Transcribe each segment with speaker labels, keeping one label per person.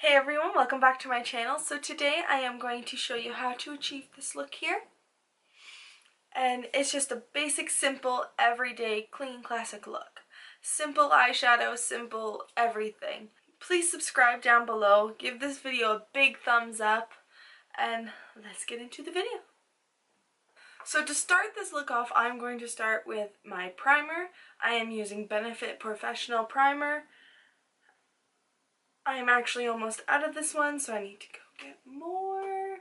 Speaker 1: Hey everyone, welcome back to my channel. So today I am going to show you how to achieve this look here. And it's just a basic, simple, everyday, clean, classic look. Simple eyeshadow, simple everything. Please subscribe down below, give this video a big thumbs up, and let's get into the video. So to start this look off, I'm going to start with my primer. I am using Benefit Professional Primer. I am actually almost out of this one, so I need to go get more.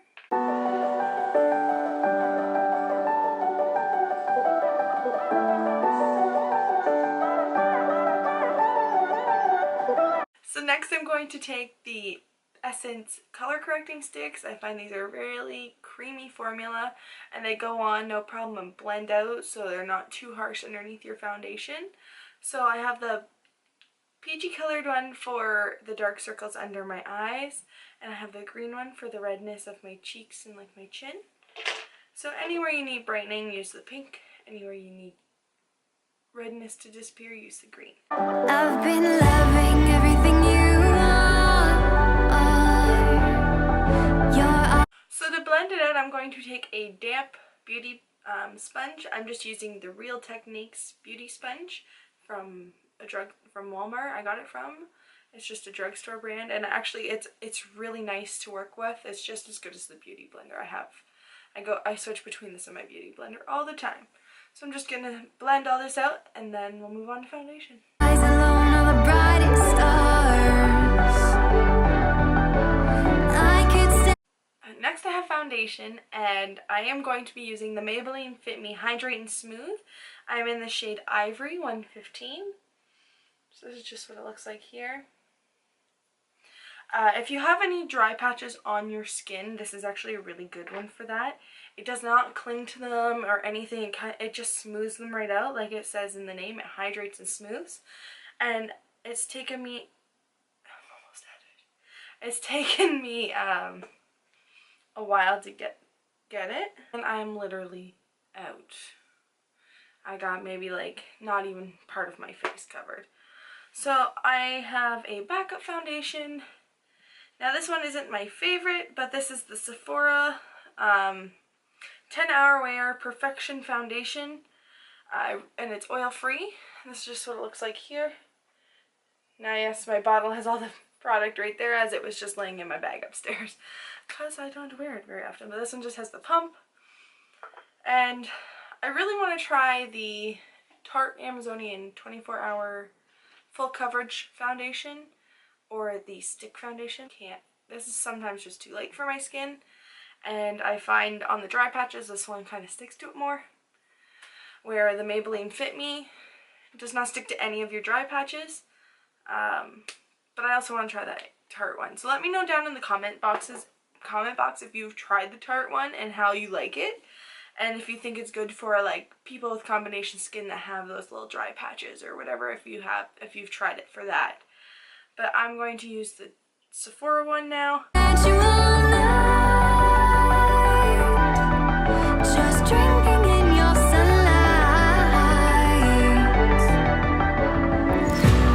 Speaker 1: So next I'm going to take the Essence color correcting sticks. I find these are really creamy formula and they go on no problem and blend out, so they're not too harsh underneath your foundation. So I have the peachy colored one for the dark circles under my eyes, and I have the green one for the redness of my cheeks and like my chin. So anywhere you need brightening, use the pink. Anywhere you need redness to disappear, use the green. I've been loving everything you are. So to blend it out, I'm going to take a damp beauty sponge. I'm just using the Real Techniques beauty sponge from Walmart. I got it from. It's just a drugstore brand, and actually it's really nice to work with. It's just as good as the beauty blender I have. I switch between this and my beauty blender all the time. So I'm just gonna blend all this out and then we'll move on to foundation. Eyes alone are the brightest stars. Next I have foundation, and I am going to be using the Maybelline Fit Me Hydrate and Smooth. I'm in the shade Ivory 115. So this is just what it looks like here. If you have any dry patches on your skin, this is actually a really good one for that. It does not cling to them or anything. It just smooths them right out, like it says in the name. It hydrates and smooths. And it's taken me, I'm almost at it. It's taken me a while to get it, and I'm literally out. I got maybe like not even part of my face covered. So I have a backup foundation. Now this one isn't my favorite, but this is the Sephora 10-Hour Wear Perfection Foundation, and it's oil free. This is just what it looks like here. Now yes, my bottle has all the product right there, as it was just laying in my bag upstairs because I don't wear it very often. But this one just has the pump, and I really want to try the Tarte Amazonian 24-Hour Full Coverage Foundation or the stick foundation. This is sometimes just too light for my skin, and I find on the dry patches this one kind of sticks to it more, where the Maybelline Fit Me does not stick to any of your dry patches. But I also want to try that Tarte one. So let me know down in the comment box if you've tried the Tarte one and how you like it. And if you think it's good for like people with combination skin that have those little dry patches or whatever, if you've tried it for that. But I'm going to use the Sephora one now. Just drinking in your sunlight.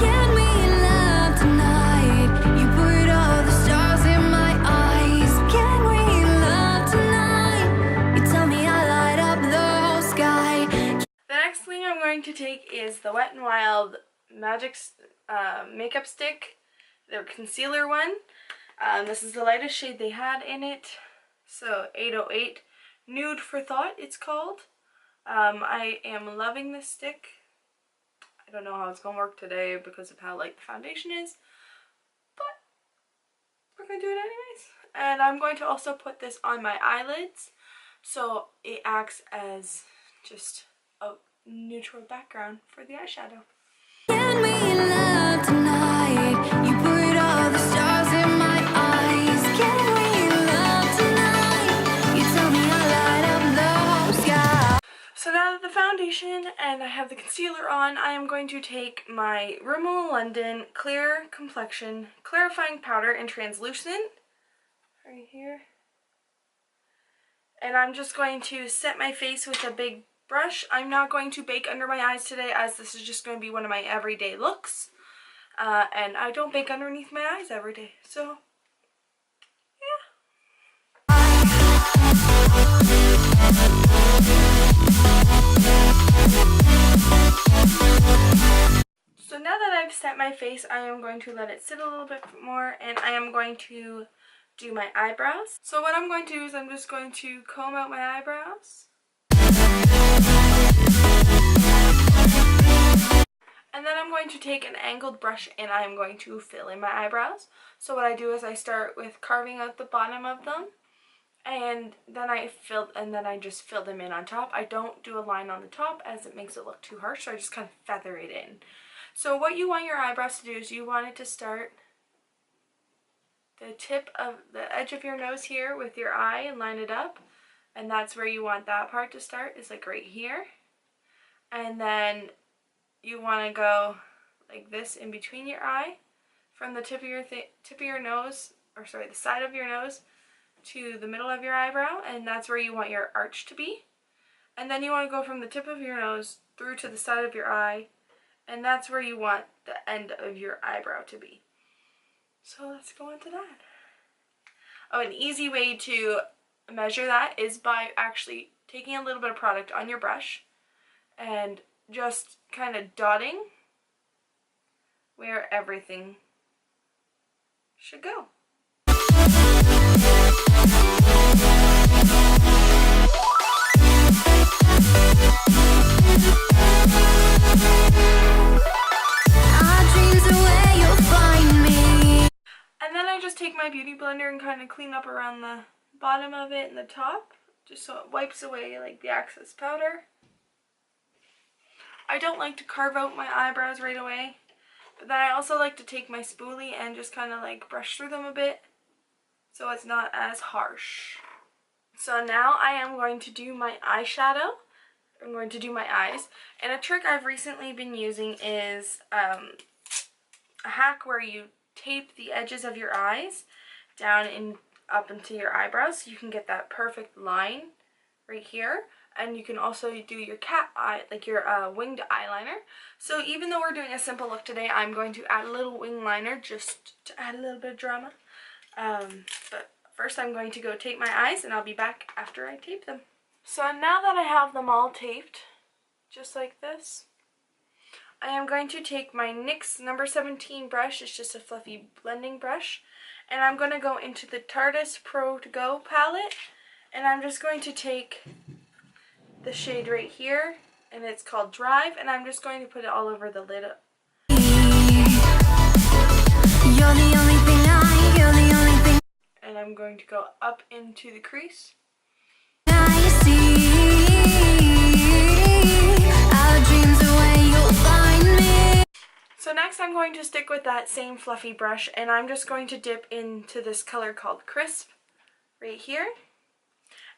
Speaker 1: Can we love tonight? You put all the stars in my eyes. Can we love tonight? You tell me I light up the whole sky. The next thing I'm going to take is the Wet n Wild Magic makeup stick, their concealer one. This is the lightest shade they had in it, so 808 Nude for Thought it's called. I am loving this stick. I don't know how it's gonna work today because of how light the foundation is, but we're gonna do it anyways. And I'm going to also put this on my eyelids, so it acts as just a neutral background for the eyeshadow. Can we love tonight? You put all the stars in my eyes. Can we love tonight? You tell me I light up the whole sky. So now that the foundation and I have the concealer on, I am going to take my Rimmel London Clear Complexion Clarifying Powder in Translucent right here. And I'm just going to set my face with a big brush. I'm not going to bake under my eyes today, as this is just going to be one of my everyday looks. And I don't bake underneath my eyes every day, so
Speaker 2: So now that I've set my face, I am going to let it sit a little bit more, and I am going to do my eyebrows. So what I'm going to do is I'm just going to comb out my eyebrows. And then I'm going to take an angled brush and I am going to fill in my eyebrows. So what I do is I start with carving out the bottom of them, and then I just fill them in on top. I don't do a line on the top as it makes it look too harsh, so I just kind of feather it in. So what you want your eyebrows to do is you want it to start the tip of the edge of your nose here with your eye and line it up, and that's where you want that part to start, is like right here. And then you want to go like this in between your eye from the tip of your nose, or sorry, the side of your nose to the middle of your eyebrow, and that's where you want your arch to be. And then you want to go from the tip of your nose through to the side of your eye, and that's where you want the end of your eyebrow to be. So let's go into that. Oh, an easy way to measure that is by actually taking a little bit of product on your brush and just kind of dotting where everything should go. And then I just take my beauty blender and kind of clean up around the bottom of it and the top, just so it wipes away like the excess powder. I don't like to carve out my eyebrows right away, but then I also like to take my spoolie and just kind of like brush through them a bit so it's not as harsh. So now I am going to do my eyeshadow. I'm going to do my eyes, and a trick I've recently been using is a hack where you tape the edges of your eyes down and up into your eyebrows so you can get that perfect line right here. And you can also do your cat eye, like your winged eyeliner. So even though we're doing a simple look today, I'm going to add a little wing liner just to add a little bit of drama. But first I'm going to go tape my eyes, and I'll be back after I tape them. So now that I have them all taped, just like this, I am going to take my NYX number 17 brush. It's just a fluffy blending brush, and I'm going to go into the Tarteist Pro To Go palette, and I'm just going to take the shade right here, and it's called Drive, and I'm just going to put it all over the lid. And I'm going to go up into the crease. So next I'm going to stick with that same fluffy brush, and I'm just going to dip into this color called Crisp right here.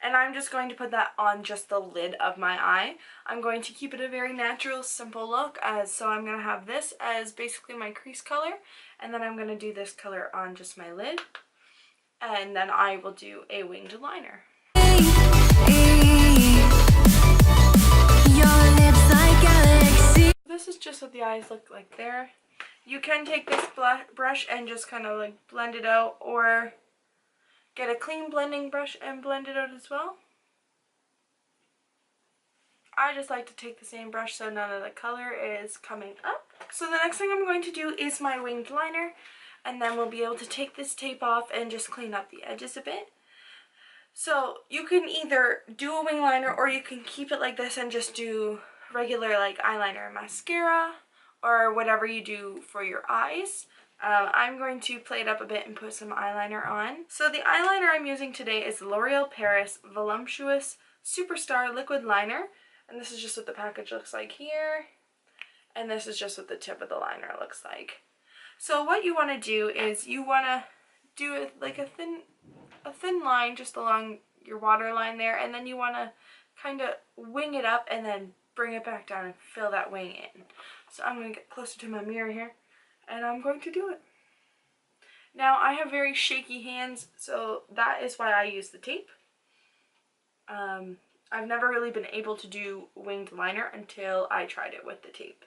Speaker 2: And I'm just going to put that on just the lid of my eye. I'm going to keep it a very natural, simple look, so I'm going to have this as basically my crease color, and then I'm going to do this color on just my lid, and then I will do a winged liner. This is just what the eyes look like there. You can take this brush and just kind of like blend it out, or get a clean blending brush and blend it out as well. I just like to take the same brush so none of the color is coming up. So the next thing I'm going to do is my winged liner, and then we'll be able to take this tape off and just clean up the edges a bit. So you can either do a wing liner, or you can keep it like this and just do regular like eyeliner and mascara, or whatever you do for your eyes. I'm going to play it up a bit and put some eyeliner on. So the eyeliner I'm using today is L'Oreal Paris Voluptuous Superstar Liquid Liner, and this is just what the package looks like here, and this is just what the tip of the liner looks like. So what you want to do is you want to do it like a thin line just along your waterline there, and then you want to kind of wing it up and then bring it back down and fill that wing in. So I'm going to get closer to my mirror here, and I'm going to do it. Now I have very shaky hands, so that is why I use the tape. I've never really been able to do winged liner until I tried it with the tape.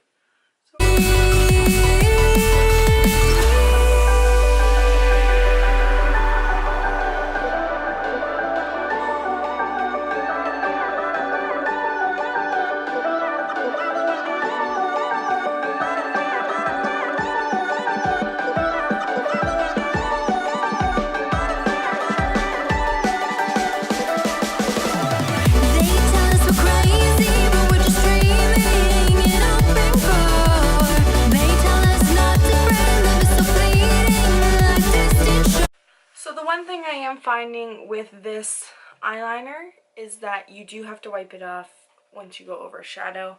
Speaker 2: the one thing I am finding with this eyeliner is that you do have to wipe it off once you go over a shadow,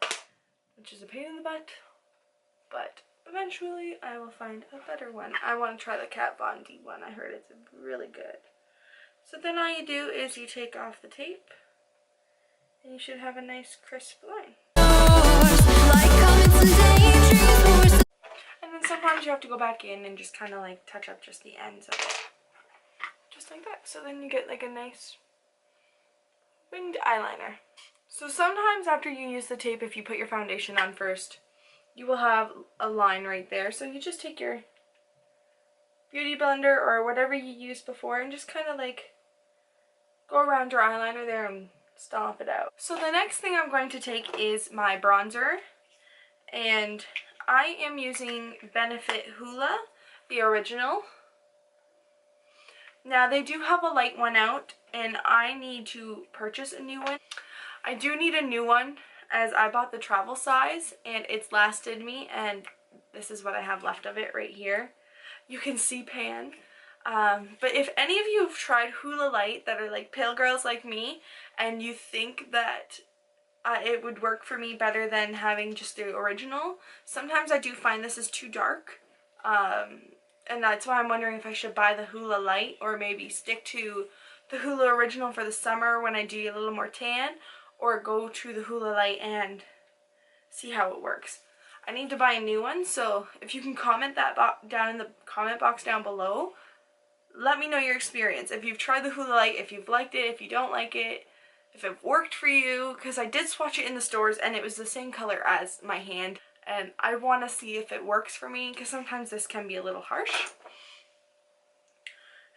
Speaker 2: which is a pain in the butt, but eventually I will find a better one. I want to try the Kat Von D one. I heard it's really good. So then all you do is you take off the tape and you should have a nice crisp line. And then sometimes you have to go back in and just kind of like touch up just the ends of it. Just like that. So then you get like a nice winged eyeliner. So sometimes after you use the tape, if you put your foundation on first, you will have a line right there. So you just take your beauty blender or whatever you used before and just kind of like go around your eyeliner there and stomp it out. So the next thing I'm going to take is my bronzer, and I am using Benefit Hoola, the original. Now they do have a light one out and I need to purchase a new one. I do need a new one as I bought the travel size and it's lasted me, and this is what I have left of it right here. You can see pan. But if any of you have tried Hoola Light that are like pale girls like me and you think that it would work for me better than having just the original, sometimes I do find this is too dark. And that's why I'm wondering if I should buy the Hoola Light or maybe stick to the Hoola original for the summer when I do a little more tan, or go to the Hoola Light and see how it works. I need to buy a new one, so if you can comment that down in the comment box down below, let me know your experience. If you've tried the Hoola Light, if you've liked it, if you don't like it, if it worked for you, because I did swatch it in the stores and it was the same color as my hand. And I want to see if it works for me because sometimes this can be a little harsh.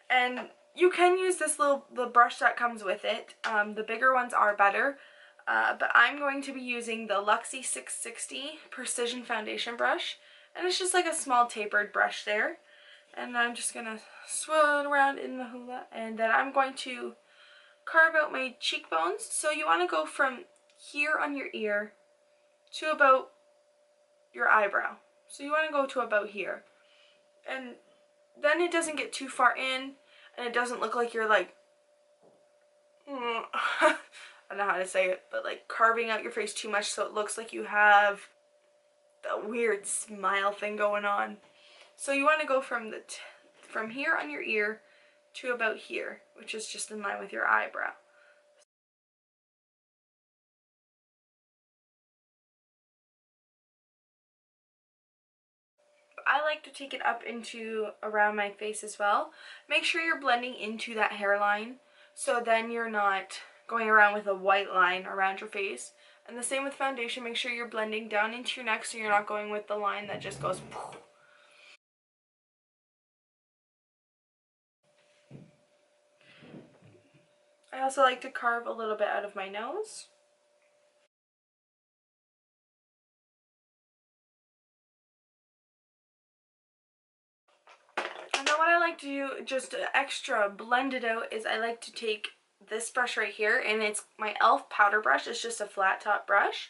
Speaker 2: And you can use the brush that comes with it. The bigger ones are better. But I'm going to be using the Luxie 660 Precision Foundation brush. And it's just like a small tapered brush there. And I'm just going to swirl it around in the Hoola. And then I'm going to carve out my cheekbones. So you want to go from here on your ear to about your eyebrow. So you want to go to about here, and then it doesn't get too far in and it doesn't look like you're like I don't know how to say it, but like carving out your face too much so it looks like you have the weird smile thing going on. So you want to go from from here on your ear to about here, which is just in line with your eyebrow. I like to take it up into around my face as well. Make sure you're blending into that hairline, so then you're not going around with a white line around your face. And the same with foundation, make sure you're blending down into your neck so you're not going with the line that just goes poof. I also like to carve a little bit out of my nose. And then what I like to do, just extra blend it out, is I like to take this brush right here, and it's my e.l.f. powder brush. It's just a flat top brush.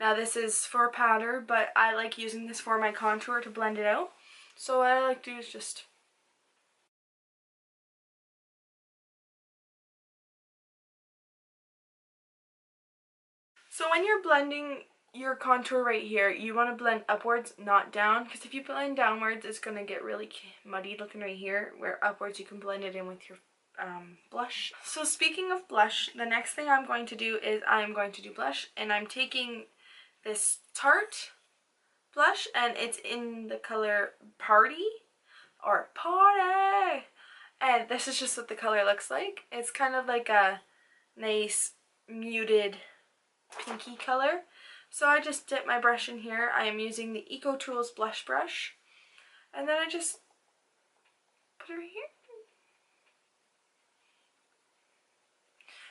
Speaker 2: Now this is for powder, but I like using this for my contour to blend it out. So what I like to do is just so when you're blending your contour right here, you want to blend upwards, not down, because if you blend downwards, it's going to get really muddy looking right here, where upwards you can blend it in with your blush. So speaking of blush, the next thing I'm going to do is I'm going to do blush, and I'm taking this Tarte blush, and it's in the color Party, or Party, and this is just what the color looks like. It's kind of like a nice muted pinky color. So I just dip my brush in here. I am using the Eco Tools blush brush, and then I just put it right here.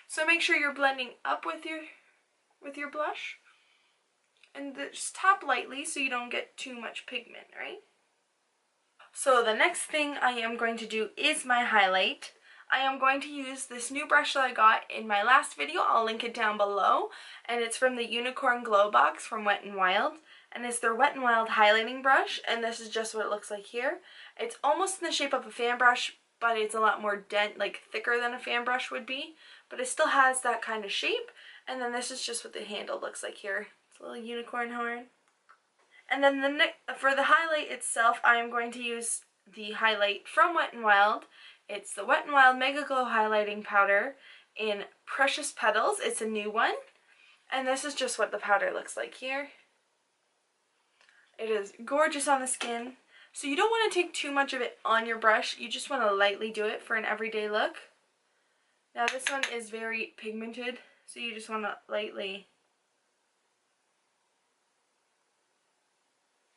Speaker 2: So make sure you're blending up with your blush, and just tap lightly so you don't get too much pigment, right? So the next thing I am going to do is my highlight. I am going to use this new brush that I got in my last video. I'll link it down below, and it's from the Unicorn Glow Box from Wet n Wild, and it's their Wet n Wild highlighting brush, and this is just what it looks like here. It's almost in the shape of a fan brush, but it's a lot more like thicker than a fan brush would be, but it still has that kind of shape. And then this is just what the handle looks like here. It's a little unicorn horn. And then for the highlight itself, I am going to use the highlight from Wet n Wild. It's the Wet n Wild Mega Glow Highlighting Powder in Precious Petals. It's a new one. And this is just what the powder looks like here. It is gorgeous on the skin. So you don't want to take too much of it on your brush. You just want to lightly do it for an everyday look. Now this one is very pigmented, so you just want to lightly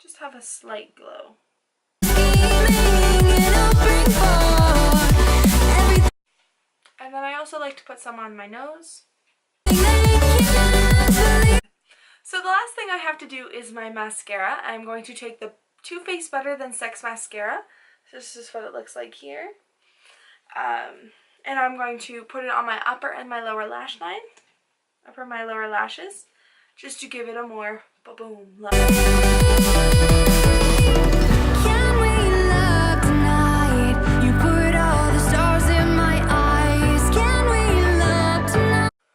Speaker 2: just have a slight glow. And then I also like to put some on my nose. So the last thing I have to do is my mascara. I'm going to take the Too Faced Better Than Sex mascara. So this is what it looks like here. And I'm going to put it on my upper and my lower lash line. Upper my lower lashes. Just to give it a more ba-boom look.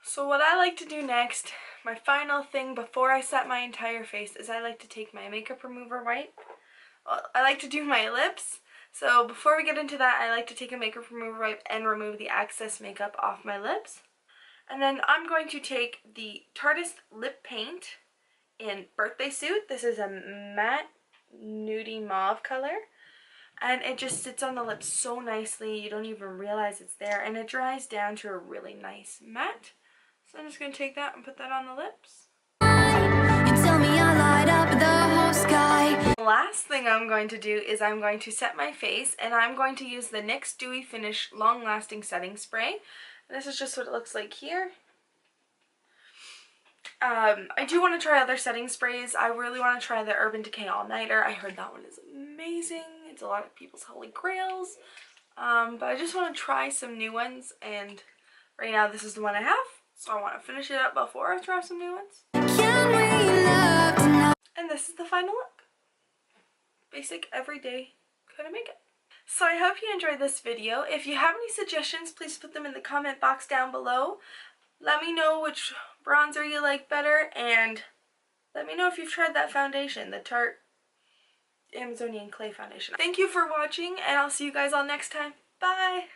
Speaker 2: So what I like to do next, my final thing before I set my entire face, is I like to take my makeup remover wipe. Well, I like to do my lips. So before we get into that, I like to take a makeup remover wipe and remove the excess makeup off my lips. And then I'm going to take the Tarteist Lip Paint in Birthday Suit. This is a matte nudie mauve color. And it just sits on the lips so nicely, you don't even realize it's there. And it dries down to a really nice matte. So I'm just going to take that and put that on the lips.
Speaker 1: You tell me I light up the whole sky.
Speaker 2: The last thing I'm going to do is I'm going to set my face, and I'm going to use the NYX Dewy Finish Long Lasting Setting Spray. And this is just what it looks like here. I do want to try other setting sprays. I really want to try the Urban Decay All Nighter. I heard that one is amazing. It's a lot of people's holy grails. But I just want to try some new ones, and right now this is the one I have. So I want to finish it up before I try some new ones. And this is the final look. Basic, everyday kind of makeup. So I hope you enjoyed this video. If you have any suggestions, please put them in the comment box down below. Let me know which bronzer you like better, and let me know if you've tried that foundation, the Tarte Amazonian Clay Foundation. Thank you for watching, and I'll see you guys all next time. Bye!